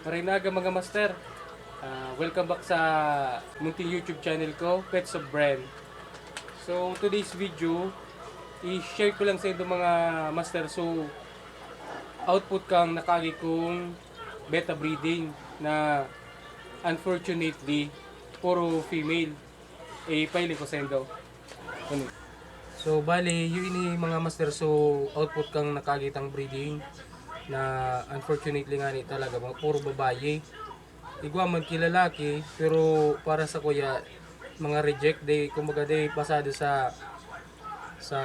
Marinaga mga master. Welcome back sa munting YouTube channel ko, Pets of Brand. So, today's video, i-share ko lang sa inyo mga master. So, output kang nakagi kong beta breeding na unfortunately, puro female. Paili ko sa inyo. So, bali, yun ini mga master. So, output kang nakagitang breeding na unfortunately nga ni talaga mga puro babae. Igwa man kilalaki, pero para sa kuya mga reject day kumbaga day pasado sa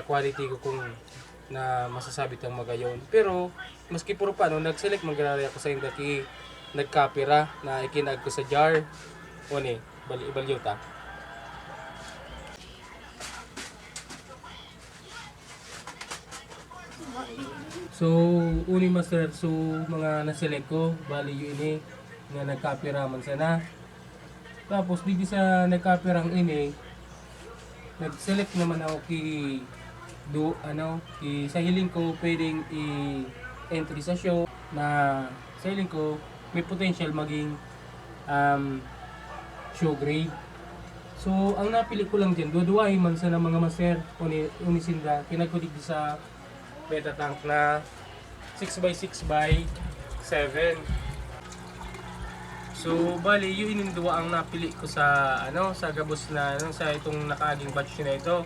quality ko kung na masasabi tang magayon. Pero maski puro pa no nag-select magrari ako sa indaki nagkapira na ikinag ko sa jar. Oni, bali ibalyo ta. So, uni master, so mga naselect ko, bali yun ini, nga nagkapira man sana. Tapos, di sa nagkapirang ini, nag-select naman ako sa hiling ko, pwedeng i-entry sa show, na sa hiling ko, may potential maging show grade. So, ang napili ko lang dyan, duduwahin man sana mga master, unisinda, kinagkudig sa beta tank na 6x6x7. So bali yun yung duwa ang napili ko sa sa gabos na sa itong nakaaging batch na ito.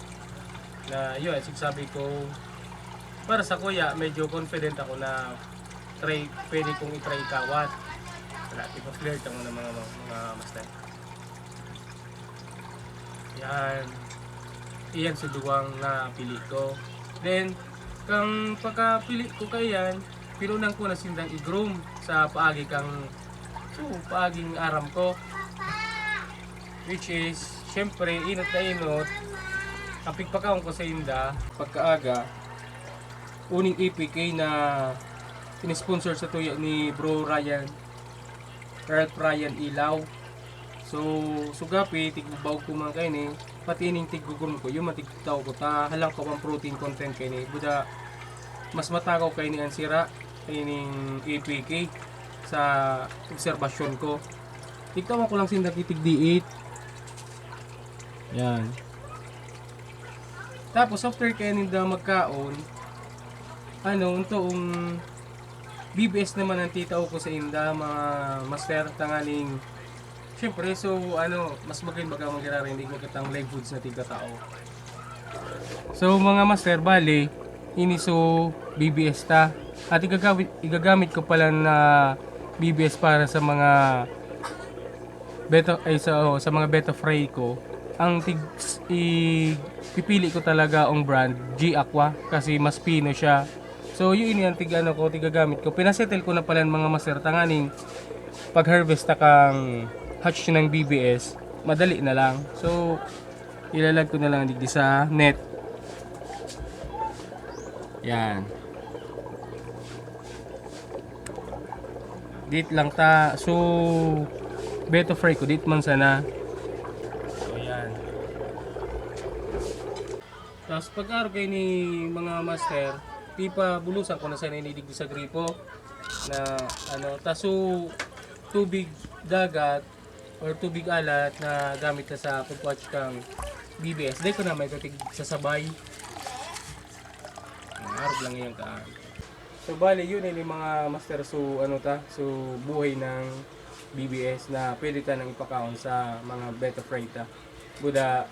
Na yun, sabi ko para sa kuya medyo confident ako na pwede kong i-try kawat. Wala, i-flirt ako ng mga master. Iyan sa duwang napili ko. Then kang pagkapili ko kayan, pinunang ko na sindang i-groom sa paaging aram ko. Which is, syempre, inot na inot, kapig pagkaon ko sa inda, pagkaaga, uning APK na in-sponsor sa tuya ni Bro Ryan, Ralph Ryan Ilaw. So, sugapi, tigbabaw ko mga kayo ni, pati ining tigugum ko, yung matigtaw ko, halang ko ang protein content kayo ni, buda, mas matakaw kayo ni ansira, ining APK, sa obserbasyon ko. Tigtawan ko lang sinda titig D8. Yan. Tapos, after kayo ninda magkaon, untong BBS naman ang titaw ko sa inda, mga master, tangaling siyempre, so mas maging magkakarinig mo kitang live foods na tiga tao. So mga master, bali, ini so BBS ta. At igagamit ko pala na BBS para sa mga sa mga beta fry ko. Ang pipili ko talaga ang brand G Aqua kasi mas pino siya. So yun yung tigagamit ko. Pinasettle ko na pala ng mga master tanganing pag harvest ta kang hatch ng BBS, madali na lang. So, ilalag ko na lang digdi sa net. Yan. Dito lang ta. So, beta fry ko. Dito man sana. So, yan. Tapos, pag-aro kayo ni mga master, pipa bulusan ko na sana inidigdi sa gripo. Na, taso, tubig dagat, or tubig alat na gamit na sa pag-watch kang BBS. Dahil ko na may katig sasabay. Arog lang yung kaan. So bali yun yung mga master so so buhay ng BBS na pwede ta nang ipakaon sa mga beta fry ta. Buda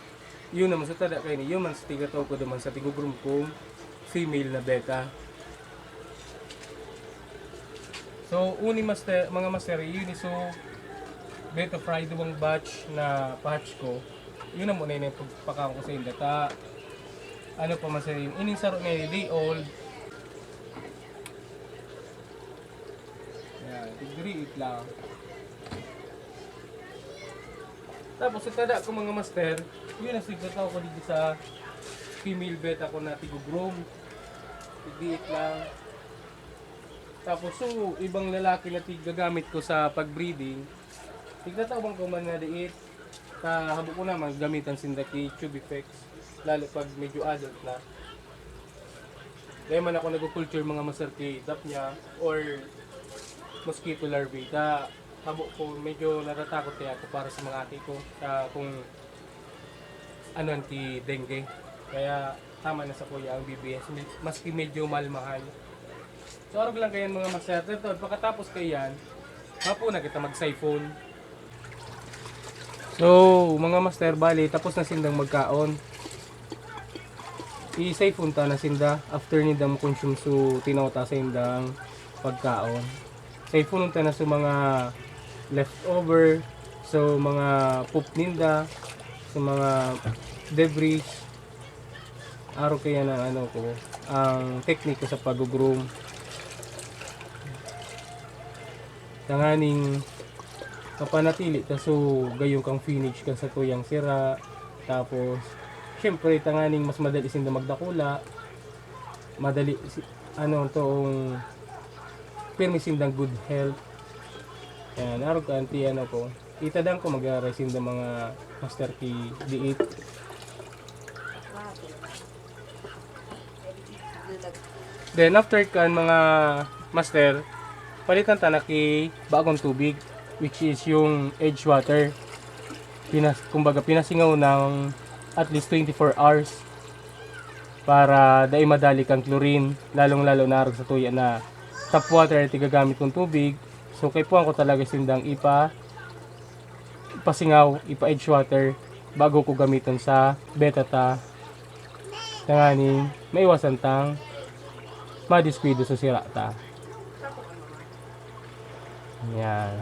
yun naman sa tada kayo ni yun man sa tiga ko naman sa tigugrum kong female na beta. So uni master, mga master yun so beta fry duwang batch na patch ko. Yun na muna yung pagpakaon ko sa inyo. Pa masarin, ining saro na yun, day old. Yan, tigri lang. Tapos sa tada ko mga master, yun na sigataw ko dito sa female beta ko na tigugrom. Tigri lang. Tapos so, ibang lalaki na gagamit ko sa pagbreeding, tigtatawang ko man na diit, habo ko naman gamitan sindaki tube effects, lalo pag medyo adult na. Dahil man ako nag-culture mga master kay dap niya, or mosquito larvae. Tabo ko, medyo natatakot kaya ako para sa mga ate ko kung ano anti-dengue. Kaya tama na sa kuya ang BBS, maski medyo mahal. So arog lang kayan mga master. Ito, pagkatapos kayan, mapo na kita mag-siphon. So mga master, bali, tapos na sindang magkaon. I-siphon ta na sinda after nindang consume so tinawta sa indang pagkaon. Siphon ta na sa mga leftover, so mga poop ninda, sa mga debris. Araw kaya ng ano ko, ang teknik ko sa pag-groom. Tanganing mapanatili ta so gayong kang finish kan sa tuyang sira. Tapos syempre tanganing mas madali sinda magdakula. Madali ano toong pirmi sindang good health. Yan, araw ka anti ano ko. Itadang ko mag-resin ng mga master key D8. Then after kan mga master, palitan ta na ki bagong tubig which is yung edge water. Kumbaga pinasingaw ng at least 24 hours para dai madali kang chlorine, lalong-lalo na sa tuya na tap water at gagamit kong tubig. So kay puan ko talaga sindang ipasingaw, ipa-edge water bago ko gamiton sa betata. Tanganing maiwasan tang madiskwido sa sira ta. Yan.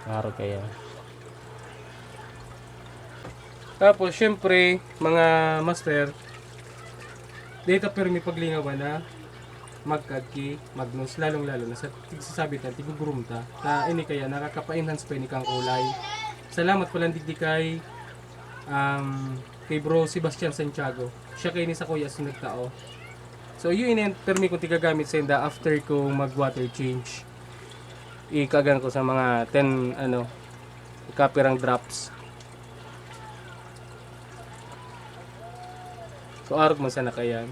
Araw kaya. Tapos syempre mga master, dito pero may paglingawan na magkadki, magnus, lalong-lalo na sa tigsasabi ta, tigugurum ta, na ini kaya nakakapa-enhance pa ini kang kulay. Salamat pala digdi kay bro Sebastian Santiago. Siya kay ni sa kuya sinagtao. So yun in-permi ko tigagamit sa inda after ko mag-water change. Ikagan ko sa mga 10 kapirang drops. So arog man sana kayan.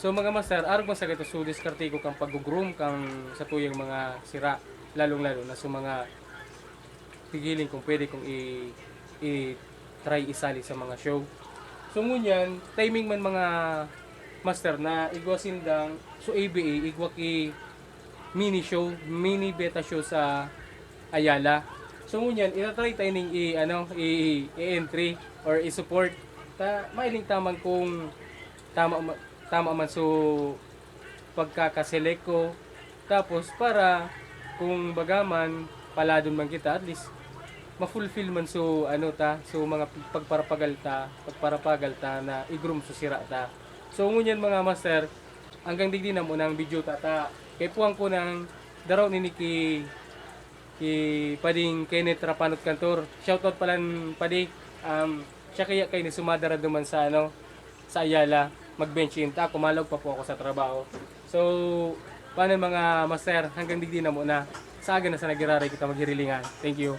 So mga master, arog man sa kito so diskarte ko kang pag-groom kang sa tuyang mga sira, lalong-lalo na sa mga pigiling kung pwede kong i-try isali sa mga show. So ngunyan, timing man mga master na igwasindang so ABA igwak mini show, mini beta show sa Ayala. So ngunyan, ina-try tayo ning i-entry or i-support ta mailing tamang kung tama man so pagkakaselect ko. Tapos para kung bagaman paladon man kita at least ma-fulfill man so so mga pagparapagal ta na i-groom so sira ta. So ngunyan mga master, hanggang digdi na mo ng video ta kay puwang ko ng daraw ni pading Kenneth Rapanot Cantor. Shoutout pala padi siya kaya kay ni sumadara duman sa sa Ayala mag-bench in ta, kumalog pa po ako sa trabaho. So paano mga master, hanggang digdi na muna. Sa aga na sa nagiraray kita maghirilingan. Thank you.